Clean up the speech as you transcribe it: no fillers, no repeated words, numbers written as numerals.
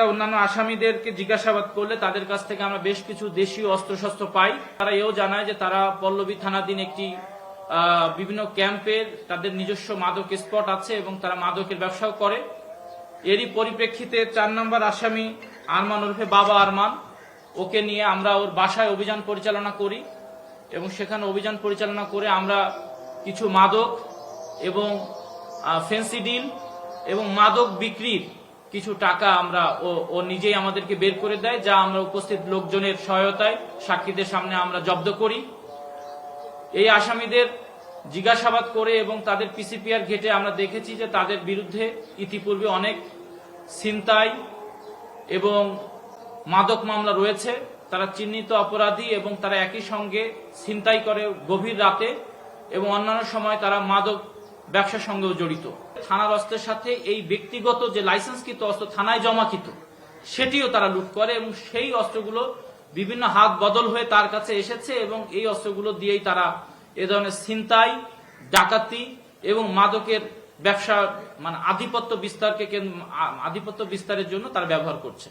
অন্যান্য আসামিদেরকে জিজ্ঞাসাবাদ করলে তাদের কাছ থেকে আমরা বেশ কিছু দেশীয় অস্ত্রশস্ত্র পাই। তারা এও জানায় যে তারা পল্লবী থানাধীন একটি বিভিন্ন ক্যাম্পের তাদের নিজস্ব মাদক স্পট আছে এবং তারা মাদকের ব্যবসাও করে। এরই পরিপ্রেক্ষিতে 4 নম্বর আসামি আরমান ওরফে বাবা আরমান, ওকে নিয়ে আমরা ওর বাসায় অভিযান পরিচালনা করি এবং সেখানে অভিযান পরিচালনা করে আমরা কিছু মাদক এবং ফেন্সিডিল এবং মাদক বিক্রির কিছু টাকা আমরা ও নিজেই আমাদেরকে বের করে দেয়, যা আমরা উপস্থিত লোকজনের সহায়তায় সাক্ষীদের সামনে আমরা জব্দ করি। এই আসামিদের জিজ্ঞাসাবাদ করে এবং তাদের পিসিপিআর ঘেটে আমরা দেখেছি যে তাদের বিরুদ্ধে ইতিপূর্বে অনেক ছিনতাই এবং মাদক মামলা রয়েছে। তারা চিহ্নিত অপরাধী এবং তারা একই সঙ্গে ছিনতাই করে গভীর রাতে এবং অন্যান্য সময় তারা মাদক ব্যবসার সঙ্গেও জড়িত। থানার অস্ত্রের সাথে এই ব্যক্তিগত যে লাইসেন্সকৃত অস্ত্র থানায় জমাকৃত সেটিও তারা লুট করে এবং সেই অস্ত্রগুলো বিভিন্ন হাত বদল হয়ে তার কাছে এসেছে এবং এই অস্ত্রগুলো দিয়েই তারা এ ধরনের ছিনতাই, ডাকাতি এবং মাদকের ব্যবসা আধিপত্য বিস্তারের জন্য তারা ব্যবহার করছে।